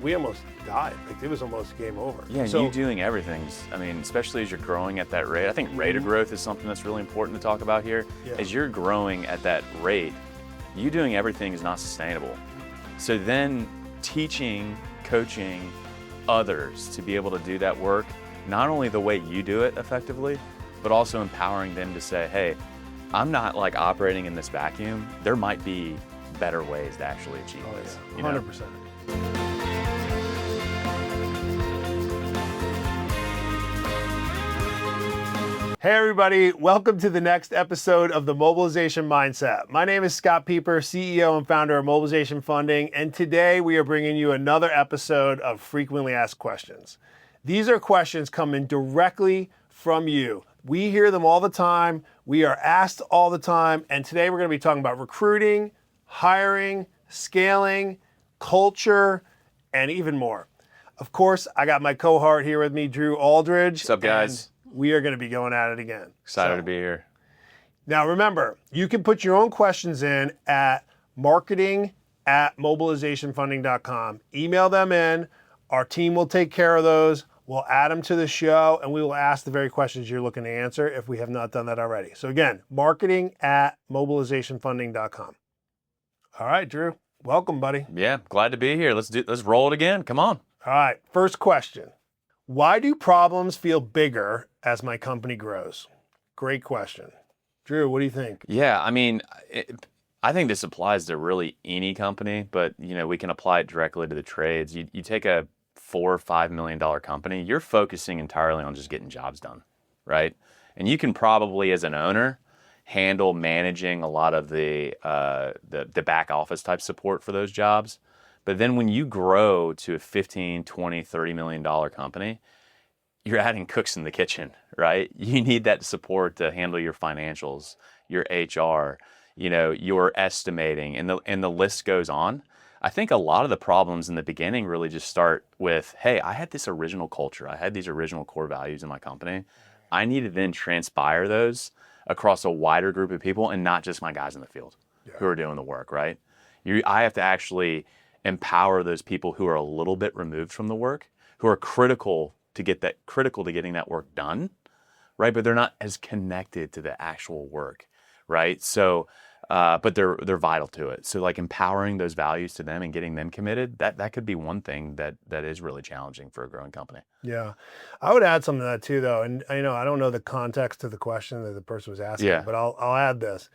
we almost died. Like, it was almost game over. Yeah, and so, you doing everything's, I mean, especially as you're growing at that rate. I think rate of growth is something that's really important to talk about here. Yeah. As you're growing at that rate, you doing everything is not sustainable. So then teaching, coaching others to be able to do that work, not only the way you do it effectively, but also empowering them to say, hey, I'm not like operating in this vacuum. There might be better ways to actually achieve this. Yeah, 100%. Hey everybody, welcome to the next episode of the Mobilization Mindset. My name is Scott Peper, CEO and founder of Mobilization Funding, and today we are bringing you another episode of Frequently Asked Questions. These are questions coming directly from you. We hear them all the time, we are asked all the time, and today we're going to be talking about recruiting, hiring, scaling, culture, and even more. Of course, I got my cohort here with me, Drew Aldridge. What's up, guys? We are going to be going at it again. Excited to be here. Now remember, you can put your own questions in at marketing@mobilizationfunding.com. Email them in. Our team will take care of those. We'll add them to the show, and we will ask the very questions you're looking to answer if we have not done that already. So again, marketing@mobilizationfunding.com. All right, Drew, welcome, buddy. Yeah, glad to be here. Let's roll it again. Come on. All right, first question. Why do problems feel bigger as my company grows? Great question. Drew, what do you think? Yeah, I mean, I think this applies to really any company, but we can apply it directly to the trades. You take a $4 or $5 million company, you're focusing entirely on just getting jobs done, right? And you can probably, as an owner, handle managing a lot of the back office type support for those jobs. But then when you grow to a 15, 20, $30 million company, you're adding cooks in the kitchen, right? You need that support to handle your financials, your HR, your estimating, and the list goes on. I think a lot of the problems in the beginning really just start with, hey, I had this original culture. I had these original core values in my company. I need to then transpire those across a wider group of people and not just my guys in the field who are doing the work, right? I have to actually empower those people who are a little bit removed from the work, who are critical to getting that work done, right? But they're not as connected to the actual work, right? So, but they're vital to it. So, like empowering those values to them and getting them committed, that could be one thing that is really challenging for a growing company. Yeah, I would add something to that too, though. And I don't know the context of the question that the person was asking, but I'll add this.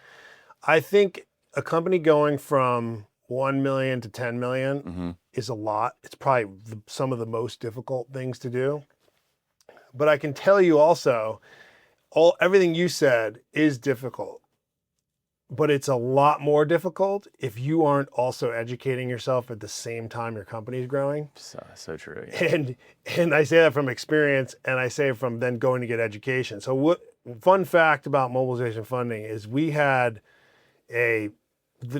I think a company going from 1 million to 10 million is a lot. It's probably some of the most difficult things to do. But I can tell you also, everything you said is difficult. But it's a lot more difficult if you aren't also educating yourself at the same time your company's growing. So true. Yeah. And I say that from experience, and I say it from then going to get education. So fun fact about mobilization funding is we had the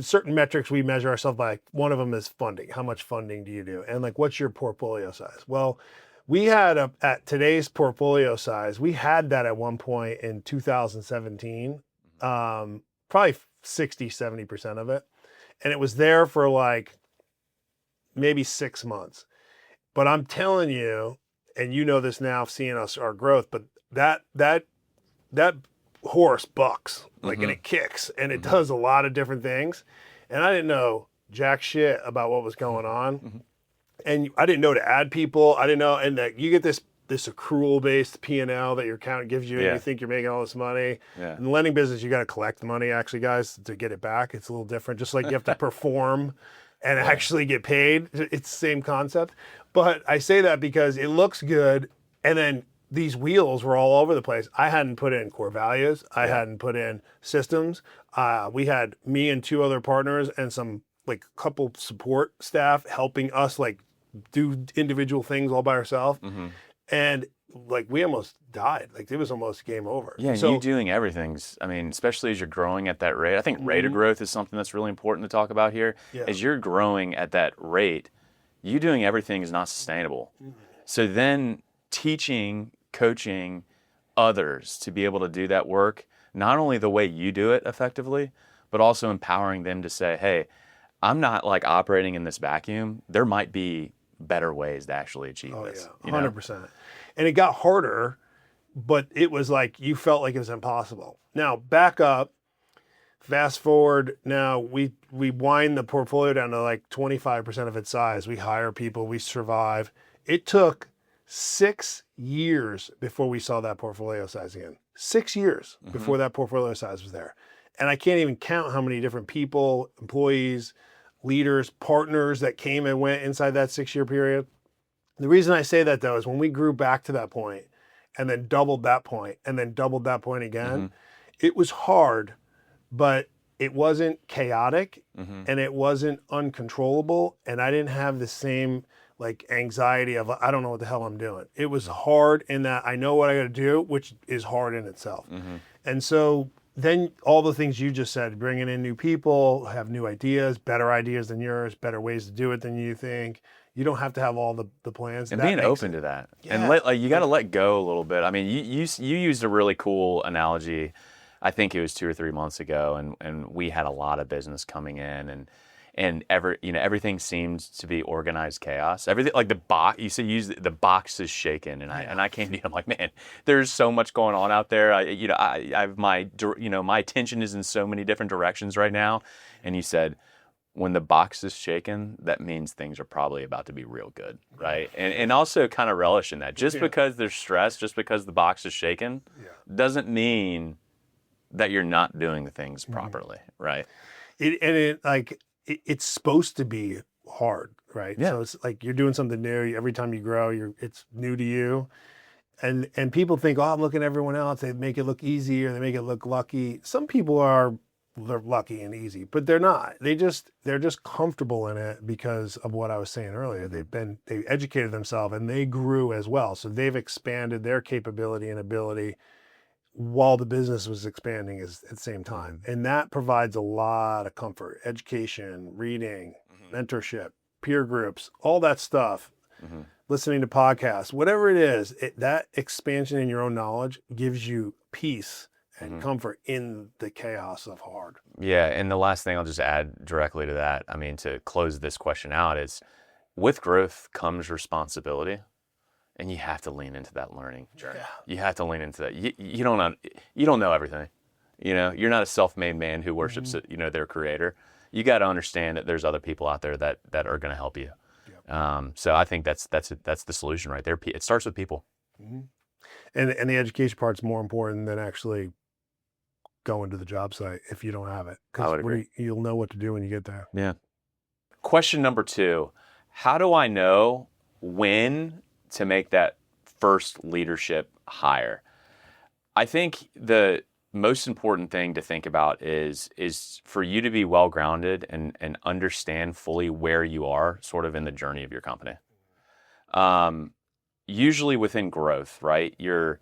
certain metrics we measure ourselves by. One of them is funding. How much funding do you do? And what's your portfolio size? Well, we had at today's portfolio size, we had that at one point in 2017, probably 60, 70% of it. And it was there for maybe 6 months. But I'm telling you, and you know this now, seeing our growth, but that horse bucks, and it kicks, and it does a lot of different things. And I didn't know jack shit about what was going on. And I didn't know to add people. I didn't know, and that you get this accrual-based P&L that your accountant gives you, and you think you're making all this money. Yeah. In the lending business, you got to collect the money, actually, guys, to get it back. It's a little different. Just like you have to perform and actually get paid. It's the same concept. But I say that because it looks good, and then these wheels were all over the place. I hadn't put in core values. I hadn't put in systems. We had me and 2 other partners and some couple support staff helping us do individual things all by ourselves. And we almost died. It was almost game over. Yeah, and you doing everything's, I mean, especially as you're growing at that rate. I think rate of growth is something that's really important to talk about here. Yeah. As you're growing at that rate, you doing everything is not sustainable. So then teaching, coaching others to be able to do that work, not only the way you do it effectively, but also empowering them to say, hey, I'm not operating in this vacuum. There might be better ways to actually achieve Oh this. yeah, 100%. And it got harder, but it was like you felt like it was impossible. Now back up, fast forward. Now we wind the portfolio down to like 25% of its size. We hire people, we survive. It took 6 years before we saw that portfolio size again. 6 years before that portfolio size was there. And I can't even count how many different people, employees, leaders, partners that came and went inside that 6-year period. The reason I say that though is when we grew back to that point and then doubled that point and then doubled that point again, it was hard, but it wasn't chaotic and it wasn't uncontrollable. And I didn't have the same like anxiety of, I don't know what the hell I'm doing. It was hard in that I know what I got to do, which is hard in itself. And so then all the things you just said, bringing in new people, have new ideas, better ideas than yours, better ways to do it than you think. You don't have to have all the plans. And being open to that. And you got to let go a little bit. I mean, you used a really cool analogy. I think it was 2 or 3 months ago, and we had a lot of business coming in, and everything seemed to be organized chaos. Everything like the box. You said the box is shaken, and I came to you. I'm like, man, there's so much going on out there. I have my attention is in so many different directions right now. And you said, when the box is shaken, that means things are probably about to be real good, right? And also kind of relish in that. Just because there's stress, just because the box is shaken, doesn't mean that you're not doing the things properly, right? It's supposed to be hard, right? Yeah. So it's like you're doing something new. Every time you grow, it's new to you. And people think, oh, I'm looking at everyone else. They make it look easy or they make it look lucky. Some people they're lucky and easy, but they're not. They're just comfortable in it because of what I was saying earlier. They educated themselves and they grew as well. So they've expanded their capability and ability while the business was expanding at the same time. And that provides a lot of comfort, education, reading, mentorship, peer groups, all that stuff, listening to podcasts, whatever it is, that expansion in your own knowledge gives you peace and comfort in the chaos of hard. Yeah, and the last thing I'll just add directly to that, I mean, to close this question out is, with growth comes responsibility. And you have to lean into that learning journey. Yeah. You have to lean into that. You don't know everything. You're not a self-made man who worships their creator. You got to understand that there's other people out there that are going to help you. Yep. So I think that's the solution right there. It starts with people. And the education part's more important than actually going to the job site if you don't have it. I would agree. You'll know what to do when you get there. Yeah. Question number 2: how do I know when to make that first leadership hire? I think the most important thing to think about is for you to be well-grounded and understand fully where you are sort of in the journey of your company. Usually within growth, right? You're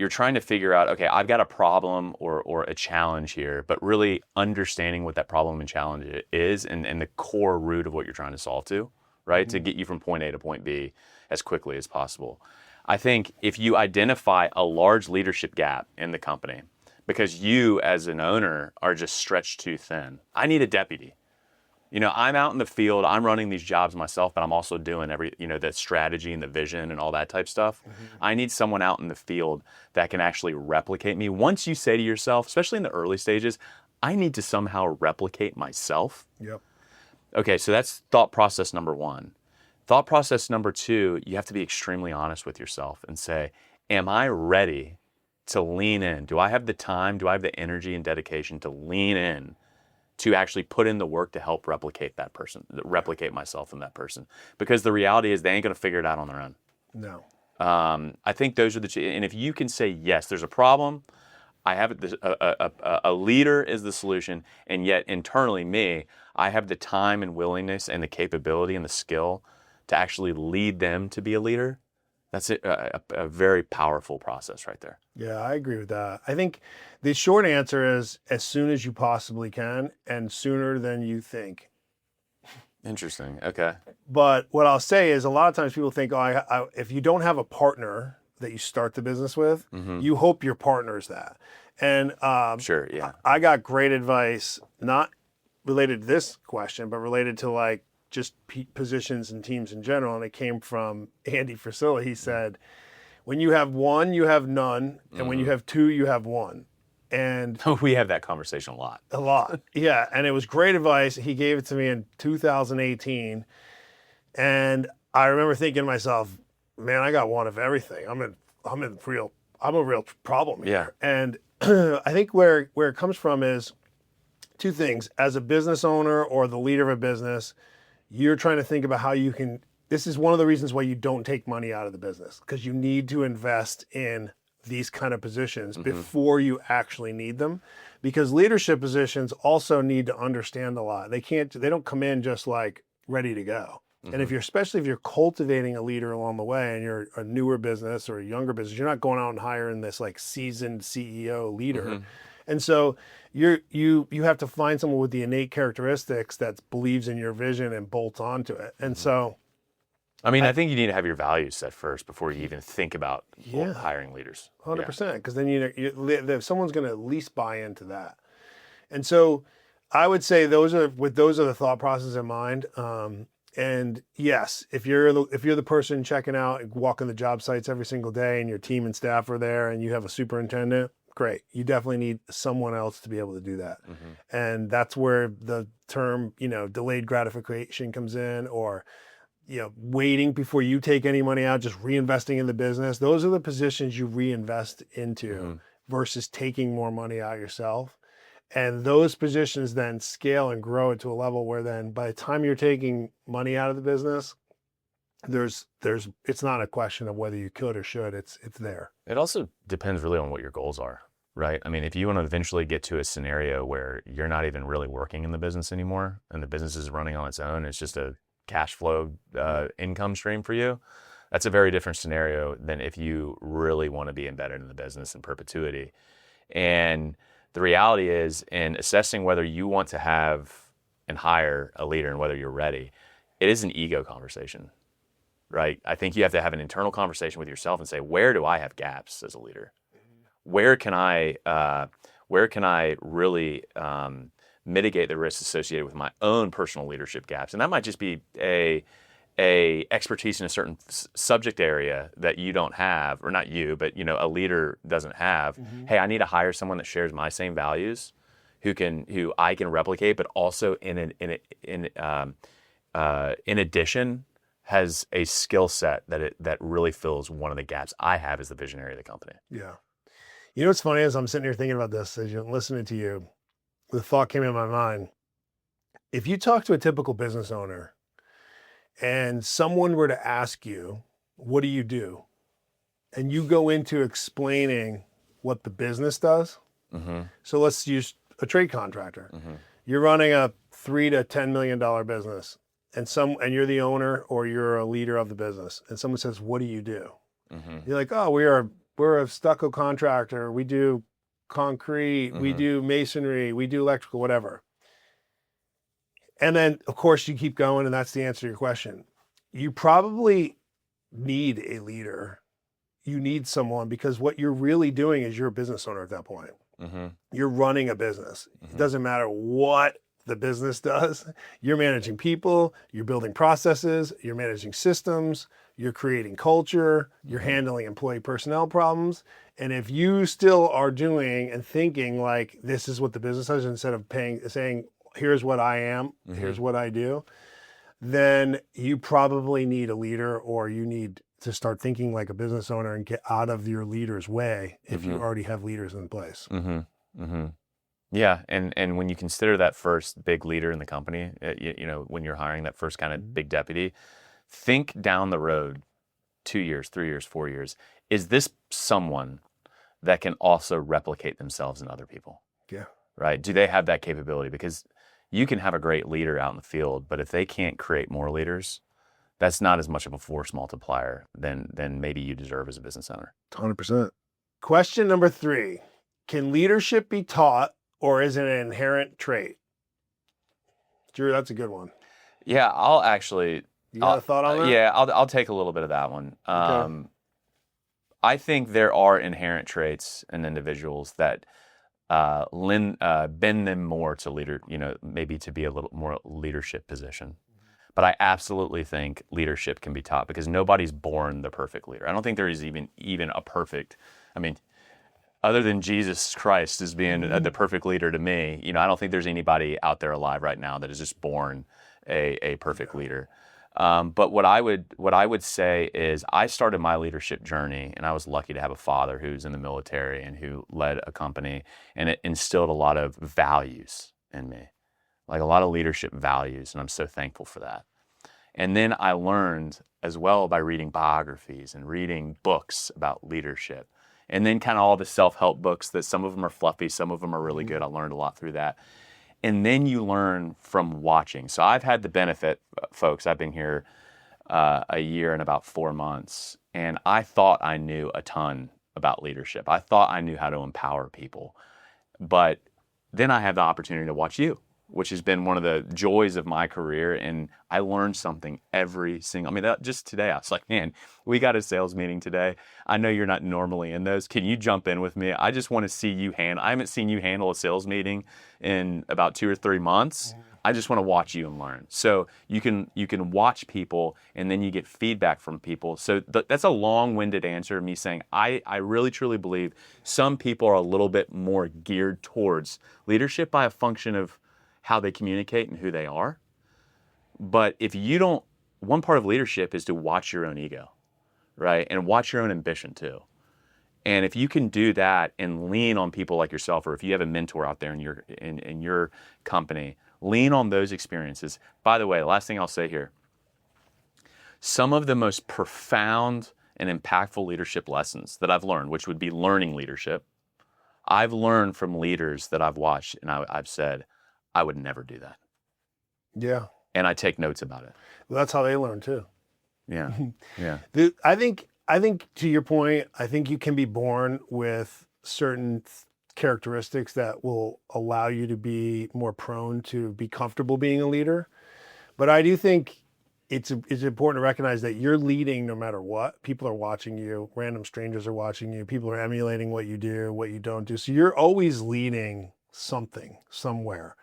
trying to figure out, okay, I've got a problem or a challenge here, but really understanding what that problem and challenge is and the core root of what you're trying to solve to, right? To get you from point A to point B as quickly as possible. I think if you identify a large leadership gap in the company because you as an owner are just stretched too thin, I need a deputy. I'm out in the field, I'm running these jobs myself, but I'm also doing the strategy and the vision and all that type stuff. I need someone out in the field that can actually replicate me. Once you say to yourself, especially in the early stages, I need to somehow replicate myself. Yep. Okay, so that's thought process number 1. Thought process number 2, you have to be extremely honest with yourself and say, am I ready to lean in? Do I have the time? Do I have the energy and dedication to lean in to actually put in the work to help replicate that person, replicate myself in that person? Because the reality is they ain't going to figure it out on their own. No. I think those are the two. And if you can say, yes, there's a problem, I have it. A leader is the solution, and yet internally me, I have the time and willingness and the capability and the skill to actually lead them to be a leader. That's a very powerful process right there. Yeah, I agree with that. I think the short answer is as soon as you possibly can and sooner than you think. Interesting. Okay. But what I'll say is a lot of times people think, if you don't have a partner that you start the business with, you hope your partner's that. And sure, yeah. I got great advice, not related to this question, but related to like just positions and teams in general. And it came from Andy Frisella. He said, when you have one, you have none. And when you have two, you have one. And we have that conversation a lot. A lot. Yeah. And it was great advice. He gave it to me in 2018. And I remember thinking to myself, man, I got one of everything. I'm a real problem here. Yeah. And I think where it comes from is two things. As a business owner or the leader of a business, you're trying to think about how you can, this is one of the reasons why you don't take money out of the business, because you need to invest in these kind of positions before you actually need them, because leadership positions also need to understand a lot. They don't come in just like ready to go. And especially if you're cultivating a leader along the way and you're a newer business or a younger business, you're not going out and hiring this like seasoned CEO leader. And so you have to find someone with the innate characteristics that believes in your vision and bolts onto it. And so, I mean, I think you need to have your values set first before you even think about hiring leaders. 100%, because then someone's going to at least buy into that. And so I would say those are the thought processes in mind. And yes, if you're the person checking out and walking the job sites every single day and your team and staff are there and you have a superintendent, great. You definitely need someone else to be able to do that. And that's where the term, delayed gratification comes in, or, waiting before you take any money out, just reinvesting in the business. Those are the positions you reinvest into versus taking more money out yourself. And those positions then scale and grow it to a level where then by the time you're taking money out of the business, it's not a question of whether you could or should, it's there. It also depends really on what your goals are, right? I mean, if you want to eventually get to a scenario where you're not even really working in the business anymore and the business is running on its own, it's just a cash flow income stream for you, that's a very different scenario than if you really want to be embedded in the business in perpetuity. And the reality is, in assessing whether you want to have and hire a leader and whether you're ready, it is an ego conversation, right? I think you have to have an internal conversation with yourself and say, where do I have gaps as a leader? Where can I really mitigate the risks associated with my own personal leadership gaps? And that might just be a expertise in a certain subject area that you don't have, or not you, but a leader doesn't have. Hey, I need to hire someone that shares my same values, who I can replicate, but also in addition has a skill set that really fills one of the gaps I have as the visionary of the company. Yeah. What's funny is I'm sitting here thinking about this as you're listening to you, the thought came in my mind. If you talk to a typical business owner and someone were to ask you, what do you do? And you go into explaining what the business does. So let's use a trade contractor. You're running a $3 to $10 million business and you're the owner or you're a leader of the business. And someone says, what do you do? You're like, oh, we're a stucco contractor. We do concrete, we do masonry, we do electrical, whatever. And then, of course, you keep going, and that's the answer to your question. You probably need a leader. You need someone, because what you're really doing is you're a business owner at that point. You're running a business. It doesn't matter what the business does. You're managing people, you're building processes, you're managing systems, you're creating culture, you're handling employee personnel problems. And if you still are doing and thinking like this is what the business does, instead of saying, here's what I am, here's what I do, then you probably need a leader, or you need to start thinking like a business owner and get out of your leader's way if you already have leaders in place. Yeah, and when you consider that first big leader in the company, when you're hiring that first kind of big deputy, think down the road, 2 years, 3 years, 4 years. Is this someone that can also replicate themselves in other people? Yeah. Right? Do they have that capability? Because you can have a great leader out in the field, but if they can't create more leaders, that's not as much of a force multiplier than maybe you deserve as a business owner. 100%. Question number 3. Can leadership be taught, or is it an inherent trait? Drew, that's a good one. Yeah, I'll actually... You got a thought on that? Yeah, I'll take a little bit of that one. Okay. I think there are inherent traits in individuals that bend them more to leader, maybe to be a little more leadership position. But I absolutely think leadership can be taught because nobody's born the perfect leader. I don't think there is even a perfect, I mean, other than Jesus Christ as being the perfect leader to me, I don't think there's anybody out there alive right now that is just born a perfect leader. But what I would say is I started my leadership journey, and I was lucky to have a father who's in the military and who led a company, and it instilled a lot of values in me, like a lot of leadership values, and I'm so thankful for that. And then I learned as well by reading biographies and reading books about leadership. And then kind of all the self-help books that some of them are fluffy, some of them are really good. I learned a lot through that. And then you learn from watching. So I've had the benefit, folks, I've been here a year and about 4 months, and I thought I knew a ton about leadership. I thought I knew how to empower people. But then I have the opportunity to watch you, which has been one of the joys of my career. And I learned something just today, I was like, man, we got a sales meeting today. I know you're not normally in those. Can you jump in with me? I just want to see you I haven't seen you handle a sales meeting in about 2 or 3 months. I just want to watch you and learn. So you can watch people, and then you get feedback from people. So that's a long-winded answer of me saying I really truly believe some people are a little bit more geared towards leadership by a function of how they communicate and who they are. But if you don't, one part of leadership is to watch your own ego, right? And watch your own ambition too. And if you can do that and lean on people like yourself, or if you have a mentor out there in your company, lean on those experiences. By the way, the last thing I'll say here, some of the most profound and impactful leadership lessons that I've learned, which would be learning leadership, I've learned from leaders that I've watched, and I've said, I would never do that. Yeah. And I take notes about it. Well, that's how they learn too. Yeah. Yeah. I think to your point, I think you can be born with certain characteristics that will allow you to be more prone to be comfortable being a leader. But I do think it's important to recognize that you're leading no matter what. People are watching you. Random strangers are watching you. People are emulating what you do, what you don't do. So you're always leading something somewhere.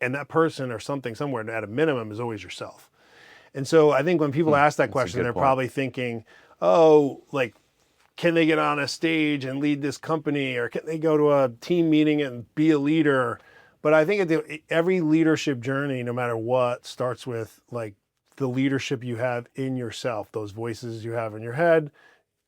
And that person or something somewhere at a minimum is always yourself. And so I think when people ask that question, they're probably thinking, oh, like, can they get on a stage and lead this company, or can they go to a team meeting and be a leader? But I think every leadership journey, no matter what, starts with like the leadership you have in yourself, those voices you have in your head.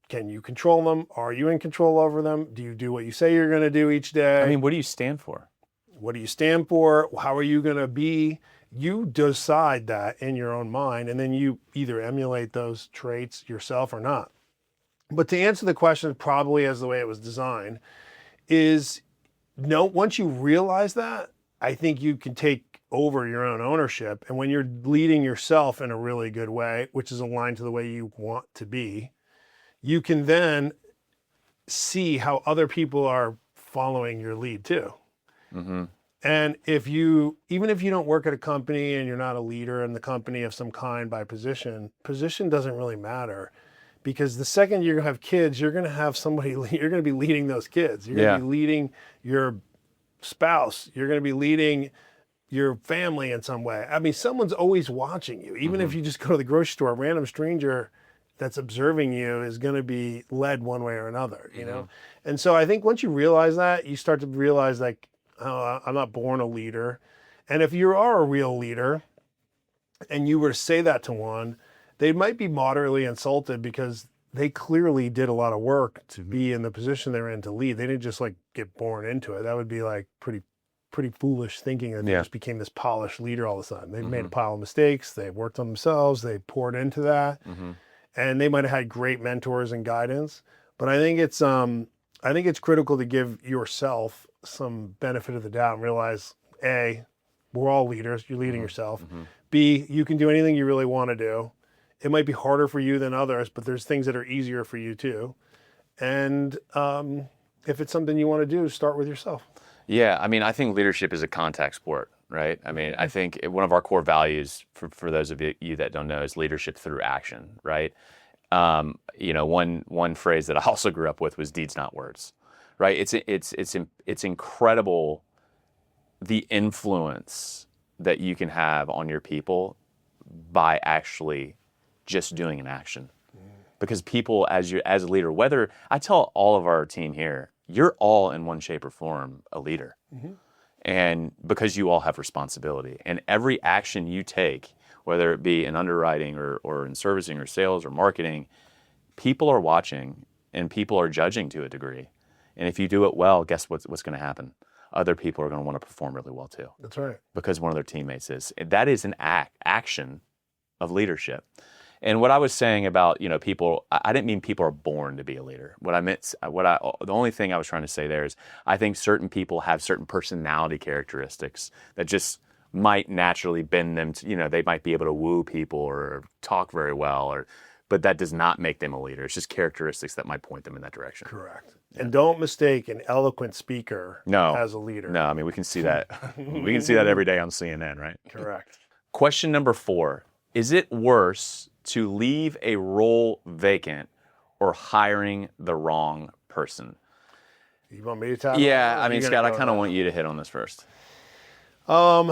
Can you control them? Are you in control over them? Do you do what you say you're going to do each day? I mean, what do you stand for? What do you stand for? How are you going to be? You decide that in your own mind, and then you either emulate those traits yourself or not. But to answer the question probably as the way it was designed is, no, once you realize that, I think you can take over your own ownership. And when you're leading yourself in a really good way, which is aligned to the way you want to be, you can then see how other people are following your lead too. Mm-hmm. And even if you don't work at a company and you're not a leader in the company of some kind by position doesn't really matter, because the second you're going to have kids, you're going to have somebody, you're going to be leading those kids. You're going to be leading your spouse. You're going to be leading your family in some way. I mean, someone's always watching you. Even if you just go to the grocery store, a random stranger that's observing you is going to be led one way or another, you know? And so I think once you realize that, you start to realize like, oh, I'm not born a leader. And if you are a real leader and you were to say that to one, they might be moderately insulted because they clearly did a lot of work to be in the position they're in to lead. They didn't just like get born into it. That would be like pretty foolish thinking that they just became this polished leader all of a sudden. They've made a pile of mistakes. They've worked on themselves. They poured into that. And they might have had great mentors and guidance. But I think it's critical to give yourself some benefit of the doubt and realize, A, we're all leaders. You're leading yourself. B, you can do anything you really want to do. It might be harder for you than others, but there's things that are easier for you too. And if it's something you want to do, start with yourself. Yeah, I mean, I think leadership is a contact sport, right? I mean, I think one of our core values, for those of you that don't know, is leadership through action, right? You know, one phrase that I also grew up with was deeds, not words, right? It's incredible the influence that you can have on your people by actually just doing an action. Because people, as a leader, whether I tell all of our team here, you're all in one shape or form a leader. And because you all have responsibility, and every action you take, whether it be in underwriting or in servicing or sales or marketing, people are watching and people are judging to a degree. And if you do it well, guess what's going to happen? Other people are going to want to perform really well too. That's right. Because one of their teammates is. That is an action of leadership. And what I was saying about, people, I didn't mean people are born to be a leader. What I meant, the only thing I was trying to say there is I think certain people have certain personality characteristics that just might naturally bend them to, they might be able to woo people or talk very well, but that does not make them a leader. It's just characteristics that might point them in that direction. Correct. Yeah. And don't mistake an eloquent speaker as a leader. No, I mean, we can see that. We can see that every day on CNN, right? Correct. Question number 4. Is it worse to leave a role vacant or hiring the wrong person? You want me to tackle? Yeah, I mean, Scott, I kind of want you to hit on this first. All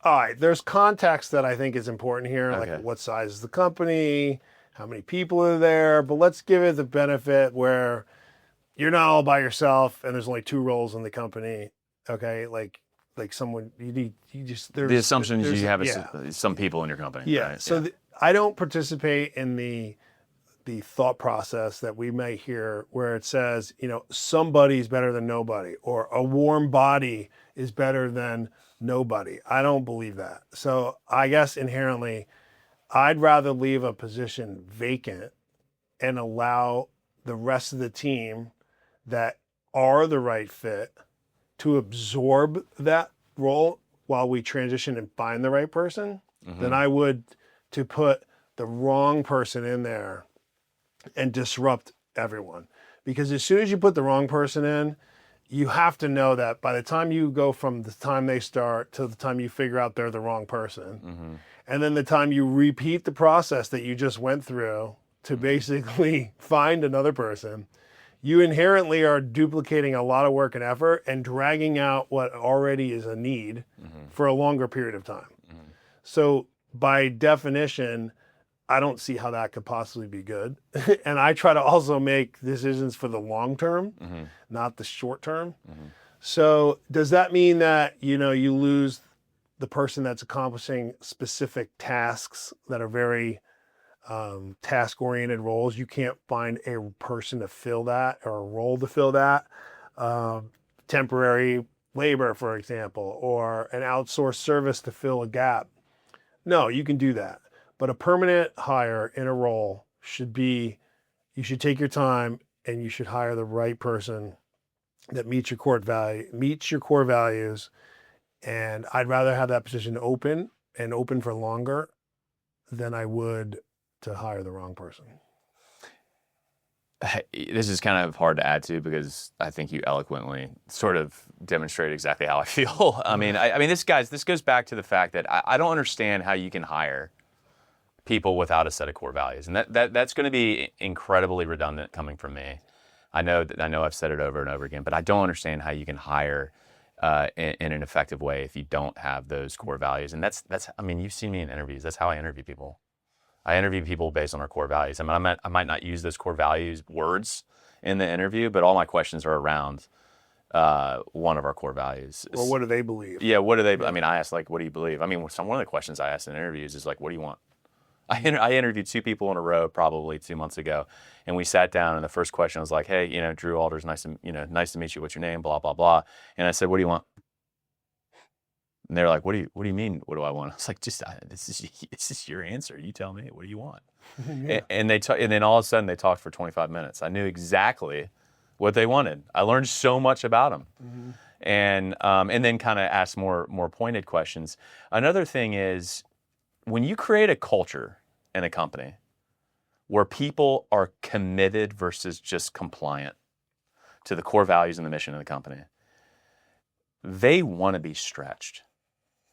right, there's context that I think is important here, Okay. like what size is the company, how many people are there, but let's give it the benefit where you're not all by yourself and there's only 2 roles in the company, okay? Like someone, the assumption is you have some people in your company. Yeah, right? so I don't participate in the thought process that we may hear where it says, somebody's better than nobody, or a warm body is better than nobody. I don't believe that. So I guess inherently, I'd rather leave a position vacant and allow the rest of the team that are the right fit to absorb that role while we transition and find the right person than I would to put the wrong person in there and disrupt everyone. Because as soon as you put the wrong person in, you have to know that by the time you go from the time they start to the time you figure out they're the wrong person, and then the time you repeat the process that you just went through to basically find another person, you inherently are duplicating a lot of work and effort and dragging out what already is a need for a longer period of time. So by definition, I don't see how that could possibly be good. And I try to also make decisions for the long term, not the short term. So does that mean that, you lose the person that's accomplishing specific tasks that are very task-oriented roles? You can't find a person to fill that or a role to fill that. Temporary labor, for example, or an outsourced service to fill a gap. No, you can do that. But a permanent hire in a role you should take your time and you should hire the right person that meets your core values. And I'd rather have that position open for longer than I would to hire the wrong person. This is kind of hard to add to because I think you eloquently sort of demonstrate exactly how I feel. I mean, this goes back to the fact that I don't understand how you can hire people without a set of core values, and that's going to be incredibly redundant coming from me. I know I've said it over and over again, but I don't understand how you can hire in an effective way if you don't have those core values. And that's I mean, you've seen me in interviews. That's how I interview people. I interview people based on our core values. I mean, I might not use those core values words in the interview, but all my questions are around one of our core values. Or what do they believe? Yeah, what do they? I mean, I ask what do you believe? I mean, one of the questions I asked in interviews is what do you want? I interviewed 2 people in a row probably 2 months ago, and we sat down, and the first question was like, "Hey, Drew Aldridge, nice to meet you. What's your name? Blah blah blah." And I said, "What do you want?" And they're like, "What do you mean? What do I want?" I was like, "This is your answer. You tell me. What do you want?" Yeah. And then all of a sudden they talked for 25 minutes. I knew exactly what they wanted. I learned so much about them, and then kind of asked more pointed questions. Another thing is, when you create a culture in a company where people are committed versus just compliant to the core values and the mission of the company, they want to be stretched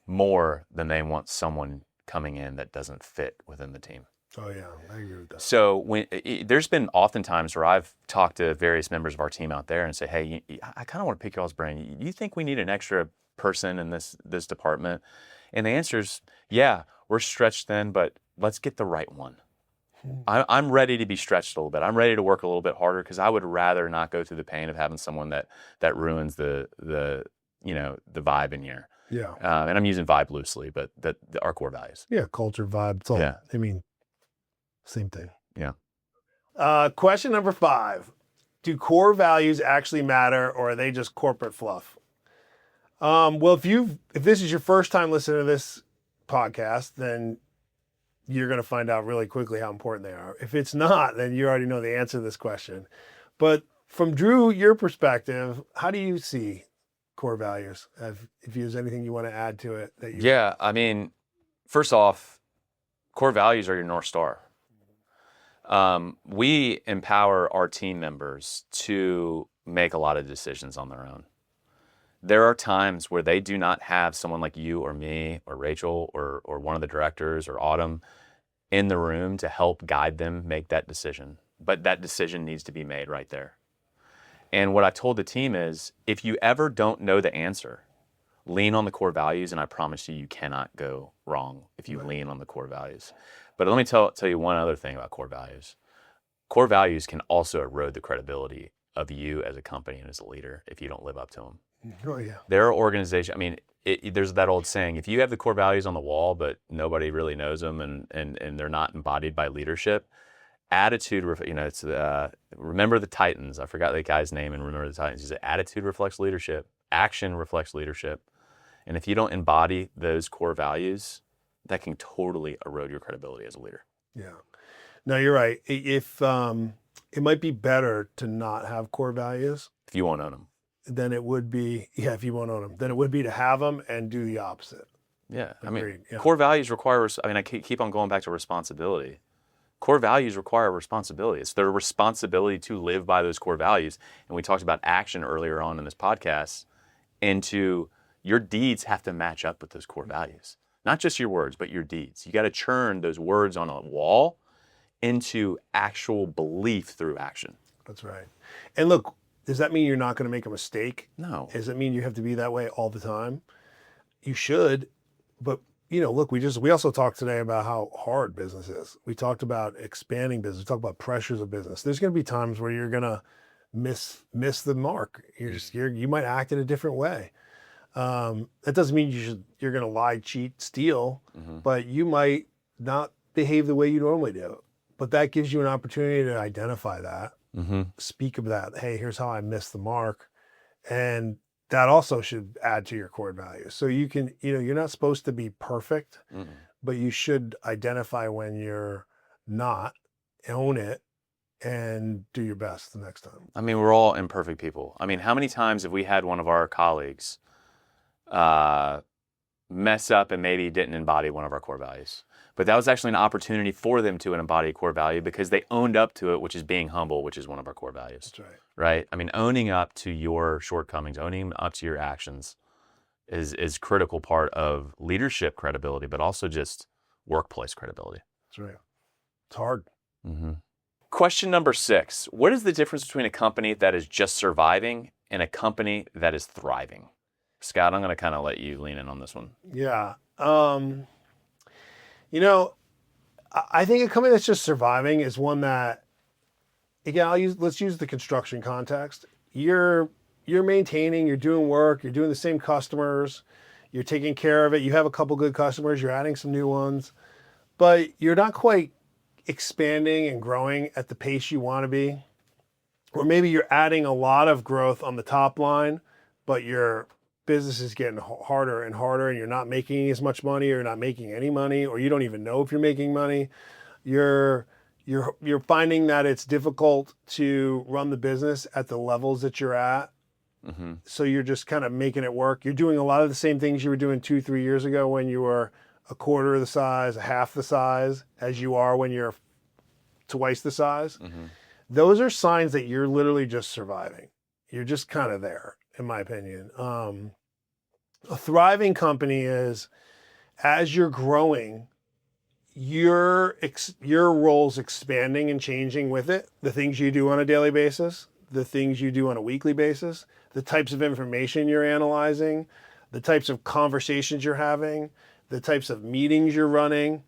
more than they want someone coming in that doesn't fit within the team. Oh yeah, I agree with that. So there's been often times where I've talked to various members of our team out there and say, "Hey, I kind of want to pick y'all's brain. You think we need an extra person in this department?" And the answer is, yeah, we're stretched thin, but let's get the right one. I'm ready to be stretched a little bit. I'm ready to work a little bit harder because I would rather not go through the pain of having someone that ruins the vibe in here. Yeah. And I'm using vibe loosely, but our core values. Yeah, culture, vibe. It's all, Yeah. I mean, same thing. Yeah. Question number 5. Do core values actually matter, or are they just corporate fluff? Well, if this is your first time listening to this podcast, then you're going to find out really quickly how important they are. If it's not, then you already know the answer to this question. But from Drew, your perspective, how do you see core values? If there's anything you want to add to it that you... Yeah, I mean, first off, core values are your North Star. We empower our team members to make a lot of decisions on their own. There are times where they do not have someone like you or me or Rachel or one of the directors or Autumn in the room to help guide them make that decision. But that decision needs to be made right there. And what I told the team is, if you ever don't know the answer, lean on the core values, and I promise you cannot go wrong if you lean on the core values. But let me tell you one other thing about core values. Core values can also erode the credibility of you as a company and as a leader if you don't live up to them. Oh, yeah. There are organizations, I mean, there's that old saying, if you have the core values on the wall, but nobody really knows them and they're not embodied by leadership, attitude, it's remember the Titans. I forgot the guy's name and Remember the Titans. He said, attitude reflects leadership. Action reflects leadership. And if you don't embody those core values, that can totally erode your credibility as a leader. Yeah. No, you're right. If it might be better to not have core values. If you won't own them. Than it would be, if you won't own them, then it would be to have them and do the opposite. Yeah. Agreed. I mean, Yeah. Core values require, I keep on going back to responsibility. Core values require responsibility. It's their responsibility to live by those core values. And we talked about action earlier on in this podcast. Your deeds have to match up with those core values. Not just your words, but your deeds. You got to churn those words on a wall into actual belief through action. That's right. And look, does that mean you're not going to make a mistake? No. Does it mean you have to be that way all the time? You should, but look, we also talked today about how hard business is. We talked about expanding business. We talked about pressures of business. There's going to be times where you're going to miss the mark. You might act in a different way. That doesn't mean you're going to lie, cheat, steal, but you might not behave the way you normally do. But that gives you an opportunity to identify that, speak of that. Hey, here's how I missed the mark. And that also should add to your core values. So you can, you're not supposed to be perfect, but you should identify when you're not, own it, and do your best the next time. I mean, we're all imperfect people. I mean, how many times have we had one of our colleagues mess up and maybe didn't embody one of our core values? But that was actually an opportunity for them to embody a core value because they owned up to it, which is being humble, which is one of our core values. That's right. Right? I mean, owning up to your shortcomings, owning up to your actions is critical part of leadership credibility, but also just workplace credibility. That's right. It's hard. Question number 6. What is the difference between a company that is just surviving and a company that is thriving? Scott, I'm going to kind of let you lean in on this one. Yeah. I think a company that's just surviving is one that, again, let's use the construction context. You're maintaining, you're doing work, you're doing the same customers, you're taking care of it. You have a couple good customers, you're adding some new ones, but you're not quite expanding and growing at the pace you want to be. Or maybe you're adding a lot of growth on the top line, but your business is getting harder and harder and you're not making as much money or you're not making any money, or you don't even know if you're making money. You're finding that it's difficult to run the business at the levels that you're at. So you're just kind of making it work. You're doing a lot of the same things you were doing 2-3 years ago when you were a quarter of the size, half the size as you are when you're twice the size. Those are signs that you're literally just surviving. You're just kind of there, in my opinion. A thriving company is, as you're growing, your role's expanding and changing with it. The things you do on a daily basis, the things you do on a weekly basis, the types of information you're analyzing, the types of conversations you're having, the types of meetings you're running.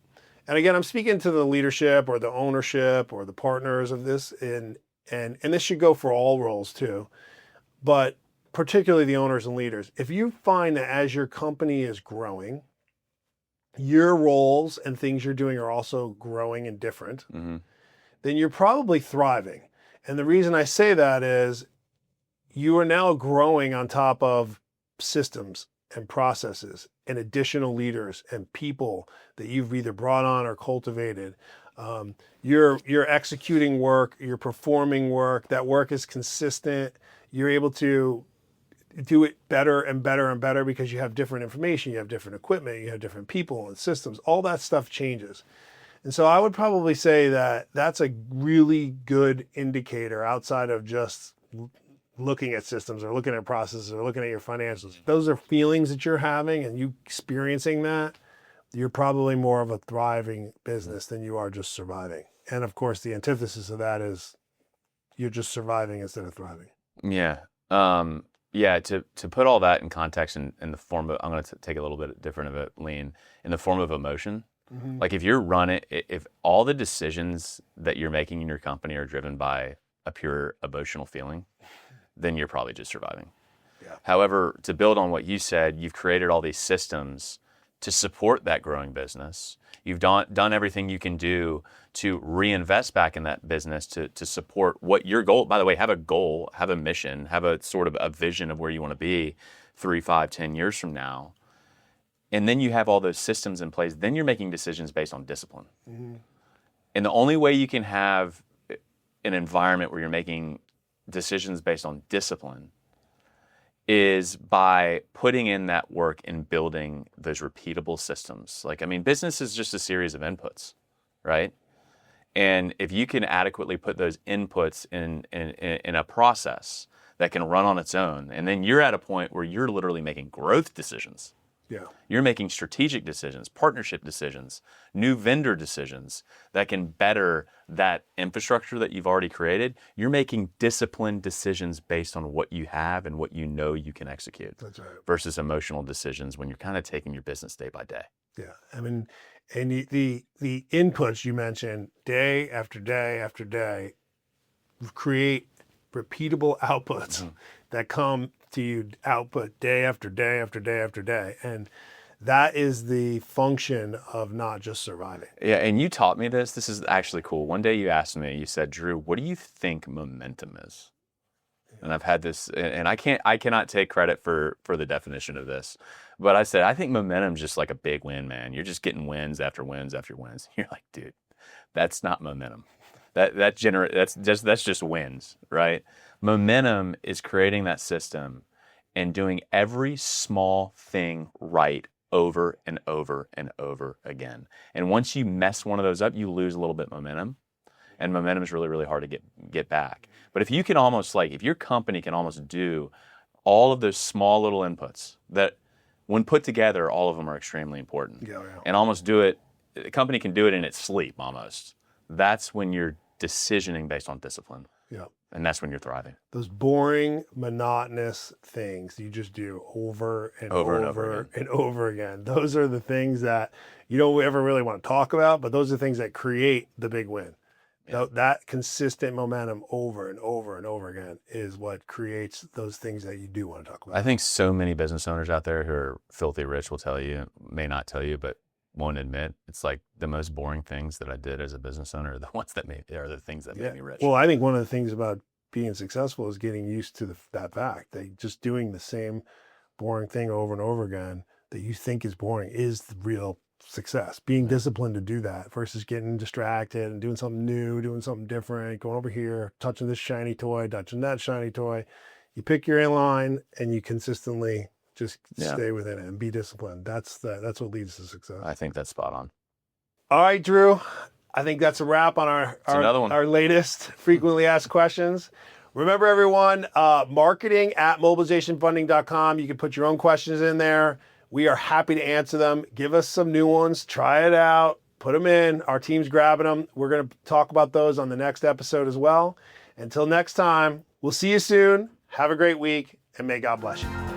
And again, I'm speaking to the leadership or the ownership or the partners of this, and this should go for all roles too, but particularly the owners and leaders. If you find that as your company is growing, your roles and things you're doing are also growing and different, then you're probably thriving. And the reason I say that is you are now growing on top of systems and processes and additional leaders and people that you've either brought on or cultivated. You're executing work, you're performing work, that work is consistent, you're able to do it better and better and better because you have different information, you have different equipment, you have different people and systems, all that stuff changes. And so I would probably say that that's a really good indicator outside of just looking at systems or looking at processes or looking at your financials. Those are feelings that you're having and you experiencing that, you're probably more of a thriving business than you are just surviving. And of course, the antithesis of that is you're just surviving instead of thriving. Yeah. Yeah, to put all that in context in the form of, I'm going to take a little bit different of it, Lean, in the form of emotion. Like if you're running, if all the decisions that you're making in your company are driven by a pure emotional feeling, then you're probably just surviving. Yeah. However, to build on what you said, you've created all these systems to support that growing business. You've done everything you can do to reinvest back in that business to support what your goal, by the way, have a goal, have a mission, have a sort of a vision of where you want to be 3, 5, 10 years from now. And then you have all those systems in place. Then you're making decisions based on discipline. And the only way you can have an environment where you're making decisions based on discipline is by putting in that work and building those repeatable systems. Like, I mean, business is just a series of inputs, right? And if you can adequately put those inputs in a process that can run on its own, and then you're at a point where you're literally making growth decisions. Yeah. You're making strategic decisions, partnership decisions, new vendor decisions that can better that infrastructure that you've already created. You're making disciplined decisions based on what you have and what you know you can execute. That's right. Versus emotional decisions when you're kind of taking your business day by day. Yeah. I mean, and the inputs you mentioned day after day after day create repeatable outputs that come to you output day after day after day after day. And that is the function of not just surviving. Yeah, and you taught me this. This is actually cool. One day you asked me, you said, Drew, what do you think momentum is? And I've had this, and I cannot take credit for the definition of this, but I said, I think momentum is just like a big win, man. You're just getting wins after wins after wins. You're like, dude, that's not momentum. That's just wins, right? Momentum is creating that system and doing every small thing right over and over and over again. And once you mess one of those up, you lose a little bit of momentum. And momentum is really, really hard to get back. But if you can almost if your company can almost do all of those small little inputs that when put together, all of them are extremely important. Yeah. And almost do it, the company can do it in its sleep almost. That's when you're decisioning based on discipline. Yeah. And that's when you're thriving. Those boring, monotonous things you just do over and over again. Those are the things that you don't ever really want to talk about, but those are the things that create the big win. Yeah. That consistent momentum over and over and over again is what creates those things that you do want to talk about. I think so many business owners out there who are filthy rich will tell you, may not tell you, but won't admit, it's like the most boring things that I did as a business owner are the ones that are the things that made me rich. Well, I think one of the things about being successful is getting used to that fact that just doing the same boring thing over and over again that you think is boring is the real success. Being disciplined to do that versus getting distracted and doing something new, doing something different, going over here, touching this shiny toy, touching that shiny toy. You pick your line and you consistently just stay within it and be disciplined. That's what leads to success. I think that's spot on. All right, Drew. I think that's a wrap on our latest frequently asked questions. Remember, everyone, marketing@mobilizationfunding.com. You can put your own questions in there. We are happy to answer them. Give us some new ones. Try it out. Put them in. Our team's grabbing them. We're going to talk about those on the next episode as well. Until next time, we'll see you soon. Have a great week, and may God bless you.